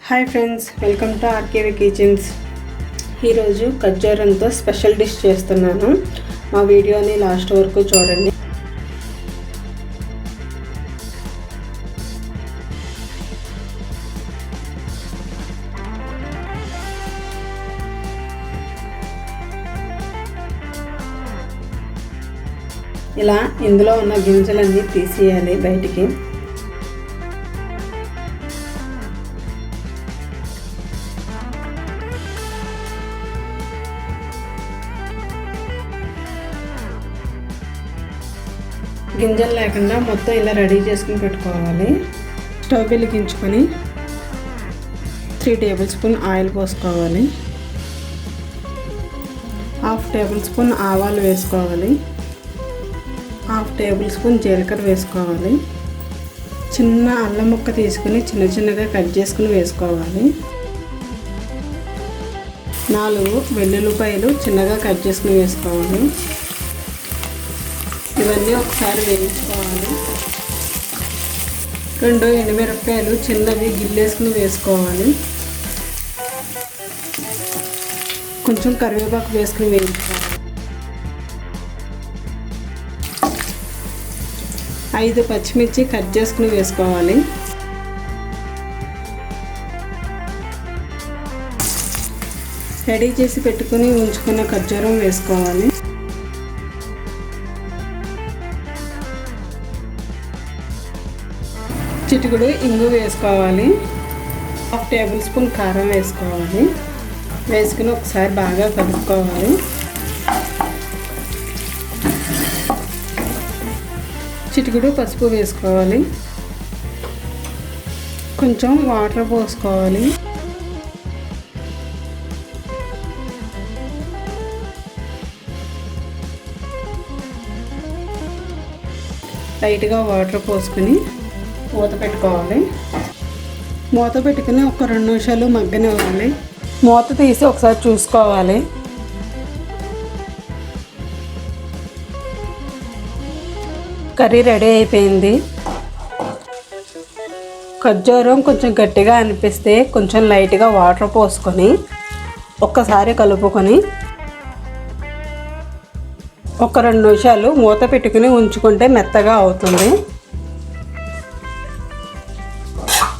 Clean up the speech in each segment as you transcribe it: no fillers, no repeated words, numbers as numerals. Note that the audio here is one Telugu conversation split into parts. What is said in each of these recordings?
Hi friends, welcome to RKV kitchens. ఈరోజు ఖర్జూరంతో స్పెషల్ డిష్ చేస్తున్నాను. మా వీడియోని లాస్ట్ వరకు చూడండి. ఇలా ఇందులో ఉన్న గింజలన్నీ తీసేయాలి బయటికి. గింజలు లేకుండా మొత్తం ఇలా రెడీ చేసుకుని పెట్టుకోవాలి. స్టవ్ వెలిగించుకొని 3 టేబుల్ స్పూన్ ఆయిల్ పోసుకోవాలి. 1/2 టేబుల్ స్పూన్ ఆవాలు వేసుకోవాలి. 1/2 టేబుల్ స్పూన్ జీలకర్ర వేసుకోవాలి. చిన్న అల్లం ముక్క తీసుకుని చిన్నగా కట్ చేసుకుని వేసుకోవాలి. 4 వెల్లుల్లిపాయలు చిన్నగా కట్ చేసుకుని వేసుకోవాలి. ఇవన్నీ ఒకసారి వేయించుకోవాలి. 2 ఎండుమిరపకాయలు చిన్నవి గిల్లేసుకుని వేసుకోవాలి. కొంచెం కరివేపాకు వేసుకుని వేయించుకోవాలి. 5 పచ్చిమిర్చి కట్ చేసుకుని వేసుకోవాలి. రెడీ చేసి పెట్టుకుని ఉంచుకున్న ఖర్జూరం వేసుకోవాలి. చిటికెడు ఇంగు వేసుకోవాలి. 1/2 టేబుల్ స్పూన్ కారం వేసుకోవాలి. వేసుకుని ఒకసారి బాగా కలుపుకోవాలి. చిటికెడు పసుపు వేసుకోవాలి. కొంచెం వాటర్ పోసుకోవాలి. లైట్గా వాటర్ పోసుకొని మూత పెట్టుకోవాలి. మూత పెట్టుకుని ఒక 2 నిమిషాలు మగ్గనివ్వాలి. మూత తీసి ఒకసారి చూసుకోవాలి. కర్రీ రెడీ అయిపోయింది. ఖర్జూరం కొంచెం గట్టిగా అనిపిస్తే కొంచెం లైట్గా వాటర్ పోసుకొని ఒక్కసారి కలుపుకొని ఒక 2 నిమిషాలు మూత పెట్టుకుని ఉంచుకుంటే మెత్తగా అవుతుంది.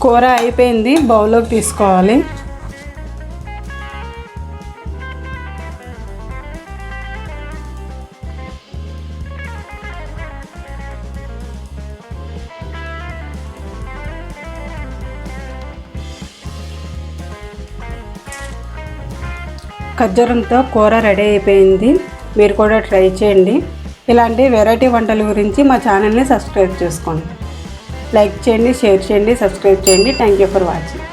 కూర అయిపోయింది. బౌల్లోకి తీసుకోవాలి. ఖర్జూరంతో కూర రెడీ అయిపోయింది. మీరు కూడా ట్రై చేయండి. ఇలాంటి వెరైటీ వంటల గురించి మా ఛానల్ని సబ్స్క్రైబ్ చేసుకోండి. లైక్ చేయండి, షేర్ చేయండి, సబ్స్క్రైబ్ చేయండి. Thank you for watching.